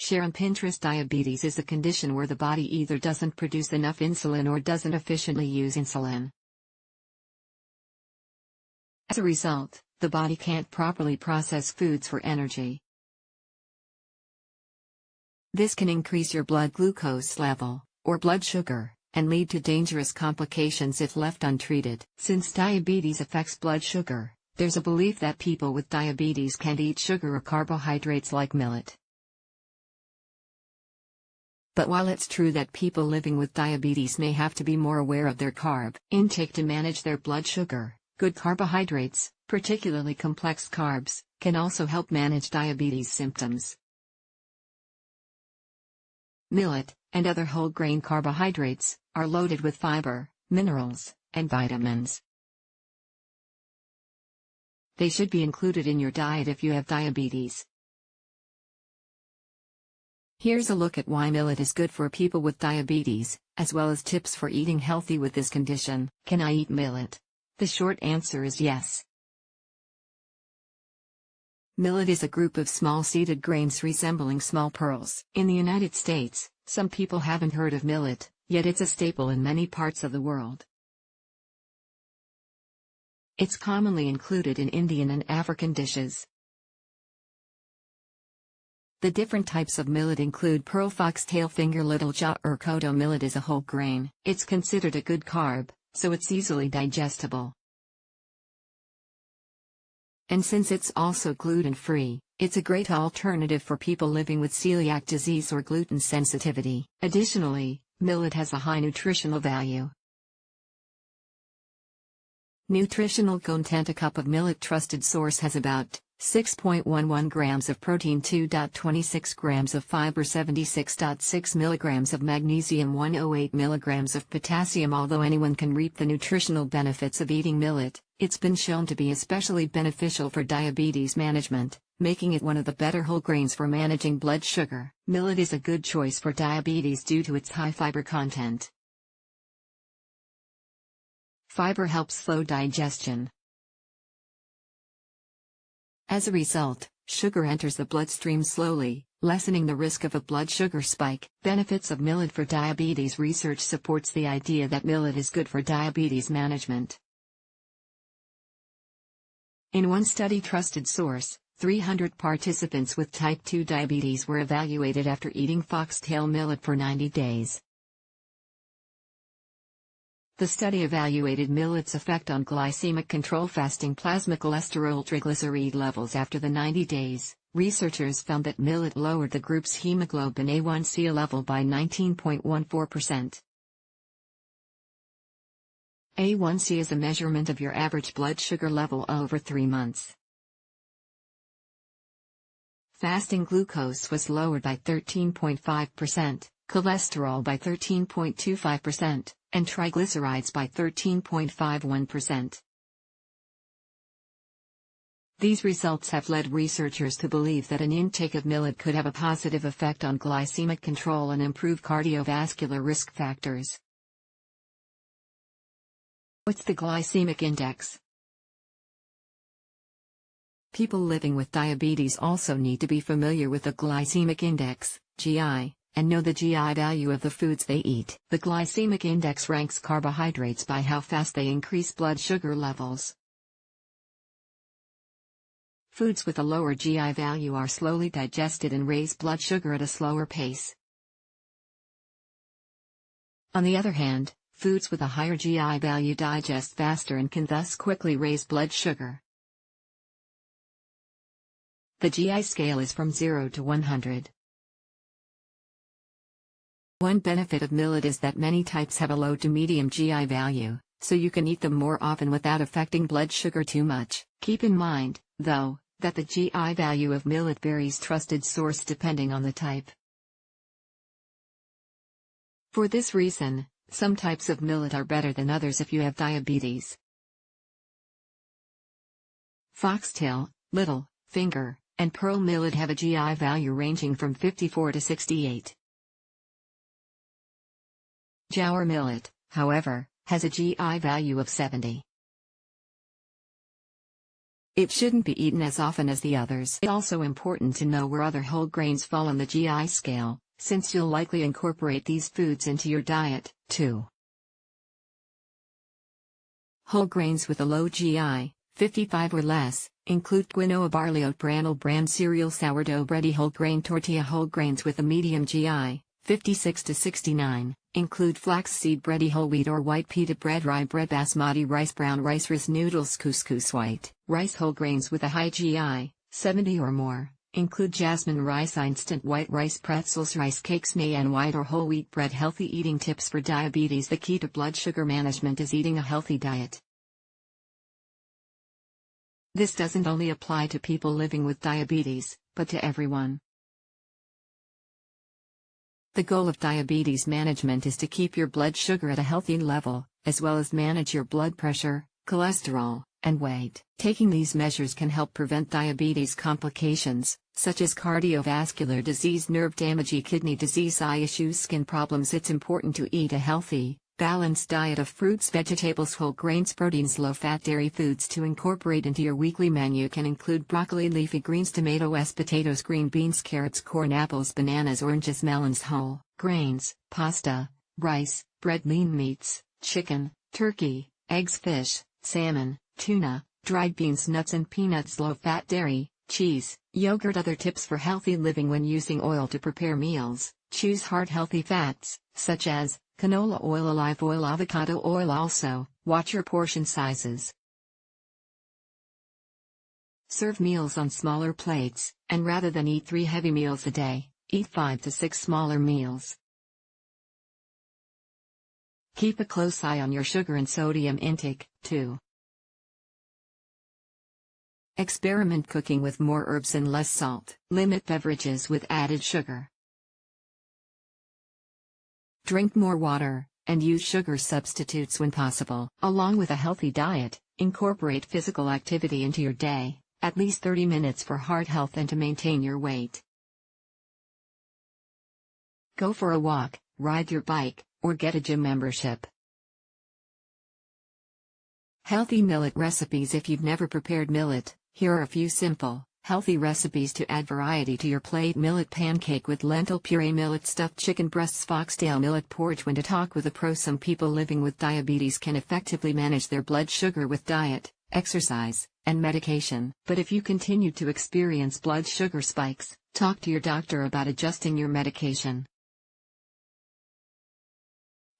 Share on Pinterest. Diabetes is a condition where the body either doesn't produce enough insulin or doesn't efficiently use insulin. As a result, the body can't properly process foods for energy. This can increase your blood glucose level, or blood sugar, and lead to dangerous complications if left untreated. Since diabetes affects blood sugar, there's a belief that people with diabetes can't eat sugar or carbohydrates like millet. But while it's true that people living with diabetes may have to be more aware of their carb intake to manage their blood sugar, good carbohydrates, particularly complex carbs, can also help manage diabetes symptoms. Millet, and other whole grain carbohydrates, are loaded with fiber, minerals, and vitamins. They should be included in your diet if you have diabetes. Here's a look at why millet is good for people with diabetes, as well as tips for eating healthy with this condition. Can I eat millet? The short answer is yes. Millet is a group of small-seeded grains resembling small pearls. In the United States, some people haven't heard of millet, yet it's a staple in many parts of the world. It's commonly included in Indian and African dishes. The different types of millet include pearl, foxtail, finger, little jaw, or kodo. Millet is a whole grain. It's considered a good carb, so it's easily digestible. And since it's also gluten-free, it's a great alternative for people living with celiac disease or gluten sensitivity. Additionally, millet has a high nutritional value. Nutritional content: a cup of millet trusted source has about 6.11 grams of protein, 2.26 grams of fiber, 76.6 milligrams of magnesium, 108 milligrams of potassium. Although anyone can reap the nutritional benefits of eating millet, it's been shown to be especially beneficial for diabetes management, making it one of the better whole grains for managing blood sugar. Millet is a good choice for diabetes due to its high fiber content. Fiber helps slow digestion. As a result, sugar enters the bloodstream slowly, lessening the risk of a blood sugar spike. Benefits of millet for diabetes: research supports the idea that millet is good for diabetes management. In one study, trusted source, 300 participants with type 2 diabetes were evaluated after eating foxtail millet for 90 days. The study evaluated millet's effect on glycemic control, fasting plasma cholesterol, triglyceride levels. After the 90 days, researchers found that millet lowered the group's hemoglobin A1C level by 19.14%. A1C is a measurement of your average blood sugar level over 3 months. Fasting glucose was lowered by 13.5%, cholesterol by 13.25%, and triglycerides by 13.51%. These results have led researchers to believe that an intake of millet could have a positive effect on glycemic control and improve cardiovascular risk factors. What's the glycemic index? People living with diabetes also need to be familiar with the glycemic index, GI, and know the GI value of the foods they eat. The glycemic index ranks carbohydrates by how fast they increase blood sugar levels. Foods with a lower GI value are slowly digested and raise blood sugar at a slower pace. On the other hand, foods with a higher GI value digest faster and can thus quickly raise blood sugar. The GI scale is from 0 to 100. One benefit of millet is that many types have a low to medium GI value, so you can eat them more often without affecting blood sugar too much. Keep in mind, though, that the GI value of millet varies trusted source depending on the type. For this reason, some types of millet are better than others if you have diabetes. Foxtail, little, finger, and pearl millet have a GI value ranging from 54 to 68. Jowar millet, however, has a GI value of 70. It shouldn't be eaten as often as the others. It's also important to know where other whole grains fall on the GI scale, since you'll likely incorporate these foods into your diet, too. Whole grains with a low GI, 55 or less, include quinoa, barley, oat bran, bran cereal, sourdough bread, whole grain tortilla. Whole grains with a medium GI, 56 to 69, include flaxseed bread, whole wheat or white pita bread, rye bread, basmati rice, brown rice, rice noodles, couscous, white rice. Whole grains with a high GI, 70 or more, include jasmine rice, instant white rice, pretzels, rice cakes, and white or whole wheat bread. Healthy eating tips for diabetes. The key to blood sugar management is eating a healthy diet. This doesn't only apply to people living with diabetes, but to everyone. The goal of diabetes management is to keep your blood sugar at a healthy level, as well as manage your blood pressure, cholesterol, and weight. Taking these measures can help prevent diabetes complications, such as cardiovascular disease, nerve damage, kidney disease, eye issues, skin problems. It's important to eat a healthy, balanced diet of fruits, vegetables, whole grains, proteins, low-fat dairy foods. To incorporate into your weekly menu can include broccoli, leafy greens, tomatoes, potatoes, green beans, carrots, corn, apples, bananas, oranges, melons. Whole grains, pasta, rice, bread, lean meats, chicken, turkey, eggs, fish, salmon, tuna, dried beans, nuts and peanuts. Low-fat dairy, cheese, yogurt. Other tips for healthy living: when using oil to prepare meals, choose heart healthy fats, such as canola oil, olive oil, avocado oil. Also, watch your portion sizes. Serve meals on smaller plates, and rather than eat 3 heavy meals a day, eat 5 to 6 smaller meals. Keep a close eye on your sugar and sodium intake, too. Experiment cooking with more herbs and less salt. Limit beverages with added sugar. Drink more water, and use sugar substitutes when possible. Along with a healthy diet, incorporate physical activity into your day, at least 30 minutes for heart health and to maintain your weight. Go for a walk, ride your bike, or get a gym membership. Healthy millet recipes. If you've never prepared millet, here are a few simple, healthy recipes to add variety to your plate. Millet pancake with lentil puree, millet stuffed chicken breasts, foxtail, millet porridge. When to talk with a pro, some people living with diabetes can effectively manage their blood sugar with diet, exercise, and medication. But if you continue to experience blood sugar spikes, talk to your doctor about adjusting your medication.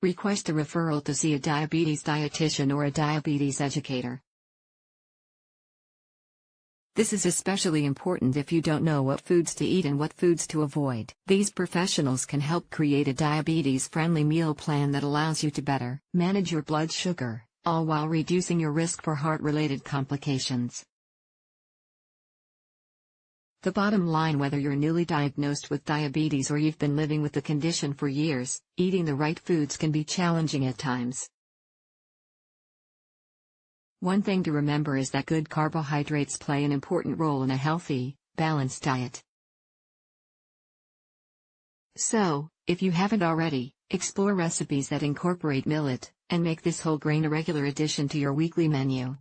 Request a referral to see a diabetes dietitian or a diabetes educator. This is especially important if you don't know what foods to eat and what foods to avoid. These professionals can help create a diabetes-friendly meal plan that allows you to better manage your blood sugar, all while reducing your risk for heart-related complications. The bottom line: whether you're newly diagnosed with diabetes or you've been living with the condition for years, eating the right foods can be challenging at times. One thing to remember is that good carbohydrates play an important role in a healthy, balanced diet. So, if you haven't already, explore recipes that incorporate millet, and make this whole grain a regular addition to your weekly menu.